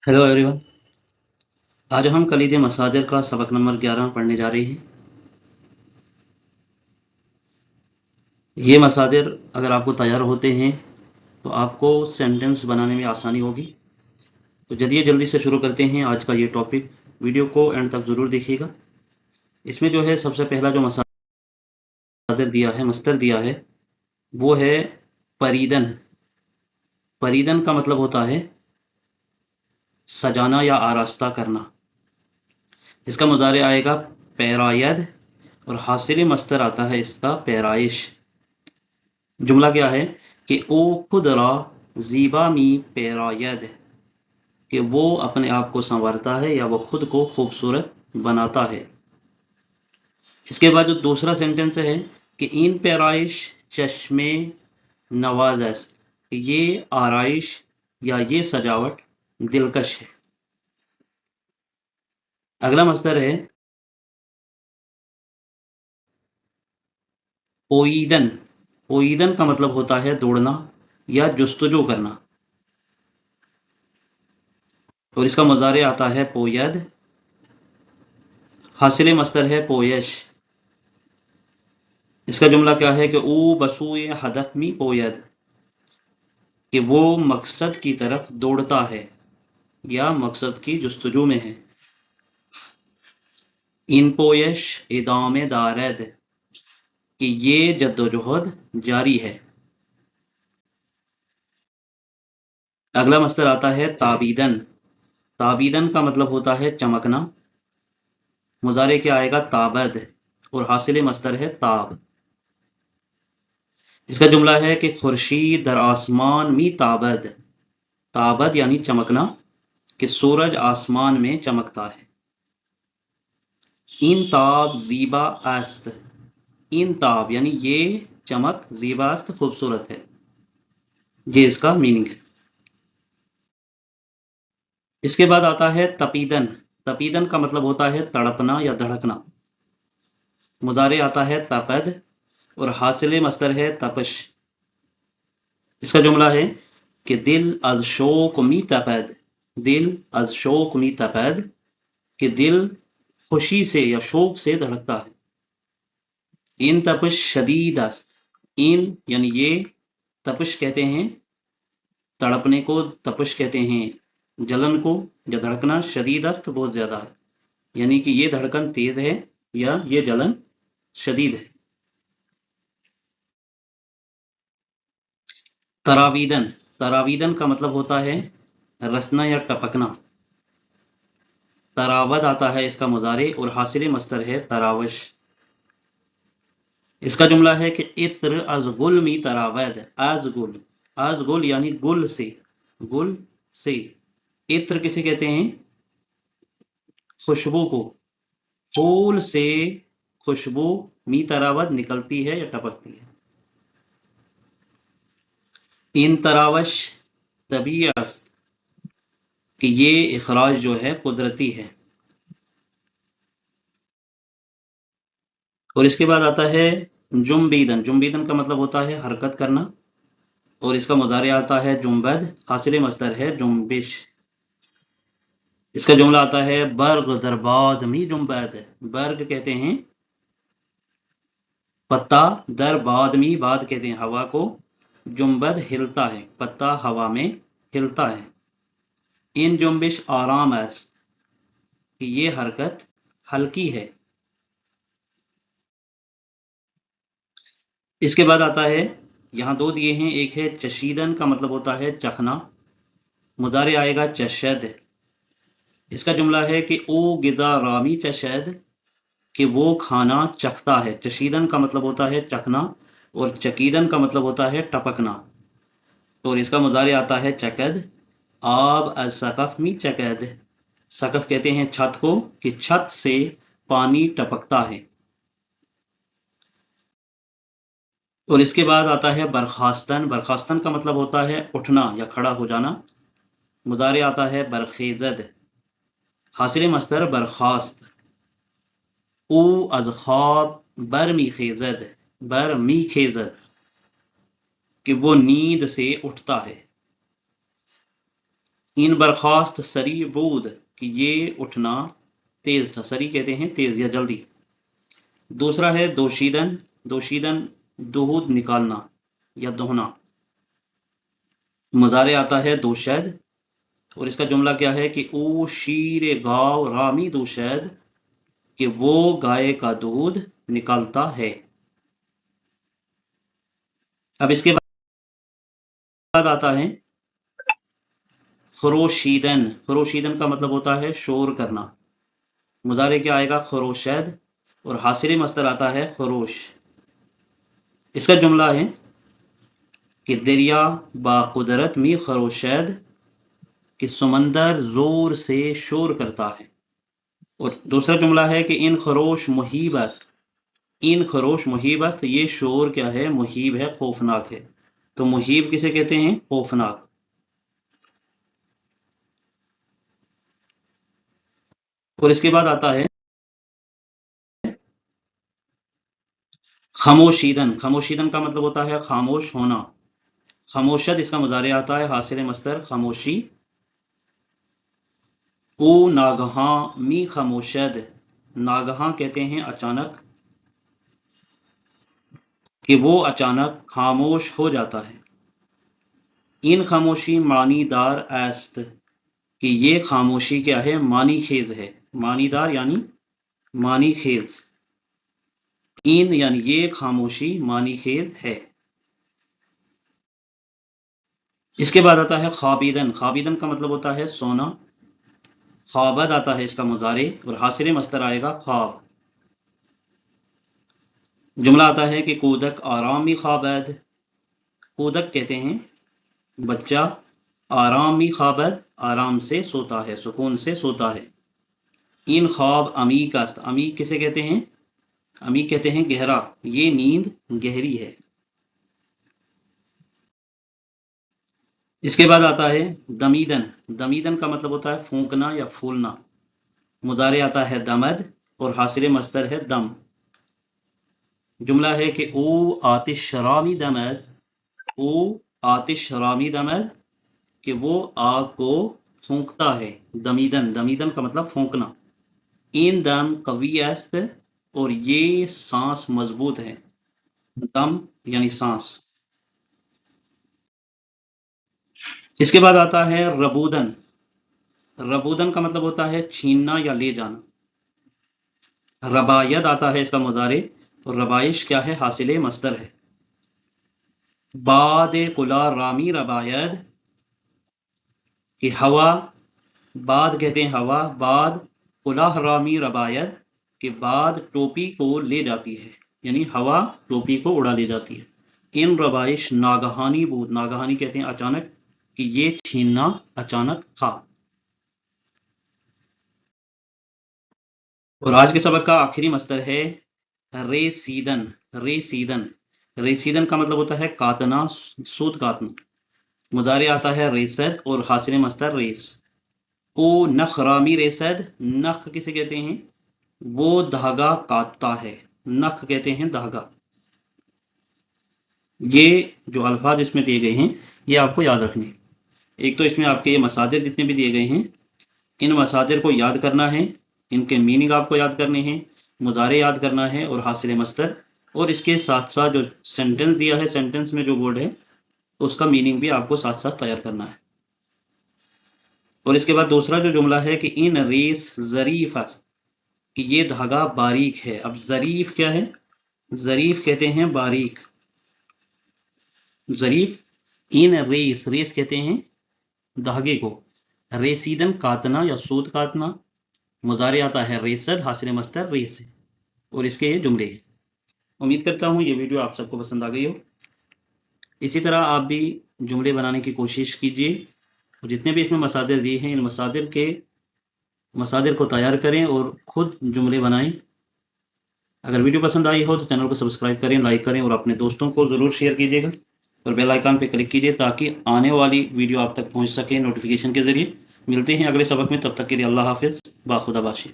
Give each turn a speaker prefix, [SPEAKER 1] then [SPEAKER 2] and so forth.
[SPEAKER 1] Hello everyone. आज हम कलीद मसादिर का सबक नंबर 11 पढ़ने जा रहे हैं। ये मसादिर अगर आपको तैयार होते हैं तो आपको सेंटेंस बनाने में आसानी होगी। तो चलिए जल्दी से शुरू करते हैं आज का ये टॉपिक। वीडियो को एंड तक ज़रूर देखिएगा। इसमें जो है सबसे पहला जो मसादिर दिया है, मस्तर दिया है, वो है परीदन। परीदन का मतलब होता है सजाना या आरास्ता करना। इसका मुजारे आएगा पैरायद और हासिल मस्तर आता है इसका पैराइश। जुमला क्या है कि ओ खुदरा ज़ीबा मी पैरायद, कि वो अपने आप को संवारता है या वो खुद को खूबसूरत बनाता है। इसके बाद जो दूसरा सेंटेंस है कि इन पैराइश चश्मे नवाज़, ये आराइश या ये सजावट दिलकश है। अगला मस्दर है पोईदन। पोईदन का मतलब होता है दौड़ना या जुस्तजू करना, और इसका मुजारे आता है पोयद। हासिल मस्दर है पोयश। इसका जुमला क्या है कि ऊ बसूए हदफ मी पोयद, कि वो मकसद की तरफ दौड़ता है या मकसद की जुस्तजू में है। इन पोयश इदामे दारद, कि ये जद्दोजहद जारी है। अगला मस्दर आता है ताबीदन। ताबीदन का मतलब होता है चमकना। मुजारे क्या आएगा ताबद, और हासिल मस्दर है ताब। इसका जुमला है कि खुर्शीद दर आसमान मी ताबद। ताबद यानी चमकना, कि सूरज आसमान में चमकता है। इन ताब ज़ीबा अस्त, इन ताब यानी ये चमक, ज़ीबा अस्त खूबसूरत है। ये इसका मीनिंग है। इसके बाद आता है तपीदन। तपीदन का मतलब होता है तड़पना या धड़कना। मुजारे आता है तपद, और हासिल मस्दर है तपश। इसका जुमला है कि दिल अज शोक मी तपद, दिल अज शोक मी तपद, कि दिल खुशी से या शोक से धड़कता है। इन तपश शदीद अस्त, इन यानी ये, तपश कहते हैं तड़पने को, तपश कहते हैं जलन को या धड़कना, शदीद अस्त बहुत ज्यादा है, यानी कि ये धड़कन तेज है या ये जलन शदीद है। तरावीदन। तरावीदन का मतलब होता है रसना या टपकना। तरावद आता है इसका मुजारे, और हासिल मस्दर है तरावश। इसका जुमला है कि इत्र अज गुल मी तरावद, अज गुल, अज गुल यानी गुल से, गुल से। इत्र किसे कहते हैं? खुशबू को। फूल से खुशबू मी तरावद निकलती है या टपकती है। इन तरावश तबीयत, कि ये इखराज जो है कुदरती है। और इसके बाद आता है जुम्बीदन। जुम्बीदन का मतलब होता है हरकत करना, और इसका मुजारे आता है जुम्बद, हासिल मस्दर है जुम्बिश। इसका जुमला आता है बर्ग दरबाद मी जुम्बद। बर्ग कहते हैं पत्ता, दर बाद मी, बाद कहते हैं हवा को, जुम्बद हिलता है, पत्ता हवा में हिलता है। इन जुम्बिश आराम एस, कि ये हरकत हल्की है। इसके बाद आता है, यहाँ दो दिए हैं, एक है चशीदन का मतलब होता है चखना। मुजारे आएगा चशद। इसका जुमला है कि ओ गिदा रामी चशद, कि वो खाना चखता है। चशीदन का मतलब होता है चखना, और चकीदन का मतलब होता है टपकना। और इसका मुजारे आता है चकद। आब अज सकफ मी चकद, सकफ कहते हैं छत को, कि छत से पानी टपकता है। और इसके बाद आता है बरखास्तन। बरखास्तन का मतलब होता है उठना या खड़ा हो जाना। मुजारे आता है बरखेजद। हासिल मस्दर बरखास्त। ऊ अज ख्वाब बरमी खेजद, बरमी खेजद, कि वो नींद से उठता है। इन बर्खास्त सरी बूद कि ये उठना तेज था, सरी कहते हैं तेज या जल्दी। दूसरा है दोशीदन, दोशीदन दूध निकालना या दोहना। मुजारे आता है दोशैद और इसका जुमला क्या है कि ओ शीर गाव रामी दोशैद कि वो गाय का दूध निकालता है। अब इसके बाद आता है खरोशीदन, खरोशीदन का मतलब होता है शोर करना। मुजारे क्या आएगा खरोशैद और हासिल मस्तर आता है खरोश। इसका जुमला है कि दरिया बा कुदरत में खरोशैद कि समंदर जोर से शोर करता है। और दूसरा जुमला है कि इन खरोश मुहीबस, इन खरोश मुहीबस, तो ये शोर क्या है मुहीब है खौफनाक है। तो मुहीब किसे कहते हैं खौफनाक। और इसके बाद आता है खामोशीदन, खामोशीदन का मतलब होता है खामोश होना। खामोशद इसका मुजारे आता है हासिल मस्तर खामोशी। ओ नागहां मी खामोशद, नागहां कहते हैं अचानक कि वो अचानक खामोश हो जाता है। इन खामोशी मानीदार एस्त कि ये खामोशी क्या है मानी खेज है। मानीदार यानी मानी खेज। इन यानी ये खामोशी मानी खेज है। इसके बाद आता है खाबिदन, खाबिदन का मतलब होता है सोना। खाबद आता है इसका मुजारे और हासिल मस्तर आएगा ख्वाब। जुमला आता है कि कूदक आरामी खाबद, कूदक कहते हैं बच्चा, आरामी खाबद आराम से सोता है, सुकून से सोता है। इन ख्वाब अमीक अस्त, अमीक किसे कहते हैं अमीक कहते हैं गहरा, ये नींद गहरी है। इसके बाद आता है दमीदन, दमीदन का मतलब होता है फूंकना या फूलना। मुजारे आता है दमद और हासिल मस्तर है दम। जुमला है कि ओ आतिश शरामी दमद, ओ आतिश शरामी दमद कि वो आग को फूंकता है। दमीदन, दमीदन का मतलब फूंकना। इन दम कवी अस्त और ये सांस मजबूत है। दम यानी सांस। इसके बाद आता है रबूदन, रबूदन का मतलब होता है छीनना या ले जाना। रबायत आता है इसका मुजारे और रबाइश क्या है हासिल मस्तर है। बाद कुला रामी रबायत कि हवा, बाद कहते हैं हवा, बाद कुला रामी रबायत कि बाद टोपी को ले जाती है, यानी हवा टोपी को उड़ा ले जाती है। इन रबाइश नागहानी बूद, नागहानी कहते हैं अचानक कि ये छीनना अचानक था। और आज के सबक का आखिरी मस्तर है रेसीदन, रेसीदन। रेसीदन का मतलब होता है काटना, सूत काटना। मुजारे आता है रेसद और हासिल मस्तर रेस। ओ नख रामी रेसद, नख किसे कहते हैं वो धागा काटता है, नख कहते हैं धागा। ये जो अल्फाज इसमें दिए गए हैं ये आपको याद रखने। एक तो इसमें आपके ये मसादिर जितने भी दिए गए हैं इन मसादिर को याद करना है, इनके मीनिंग आपको याद करने हैं, मुजारे याद करना है और हासिल मस्तर। और इसके साथ साथ जो सेंटेंस दिया है, सेंटेंस में जो वर्ड है उसका मीनिंग भी आपको साथ साथ तैयार करना है। और इसके बाद दूसरा जो जुमला है कि इन रेस जरीफ कि ये धागा बारीक है। अब जरीफ क्या है, जरीफ कहते हैं बारीक, जरीफ। इन रेस, रेस कहते हैं धागे को। रेसीदन काटना या सूत काटना। मुजारे आता है रेसद, हासिल मस्तर रेस। और इसके ये जुमले हैं। उम्मीद करता हूँ ये वीडियो आप सबको पसंद आ गई हो। इसी तरह आप भी जुमले बनाने की कोशिश कीजिए और जितने भी इसमें मसादिर दिए हैं इन मसादिर को तैयार करें और खुद जुमले बनाएं। अगर वीडियो पसंद आई हो तो चैनल को सब्सक्राइब करें, लाइक करें और अपने दोस्तों को ज़रूर शेयर कीजिएगा और बेल आइकन पे क्लिक कीजिए ताकि आने वाली वीडियो आप तक पहुंच सके नोटिफिकेशन के जरिए। मिलते हैं अगले सबक में, तब तक के लिए अल्लाह हाफिज़, बाखुदा बाशी।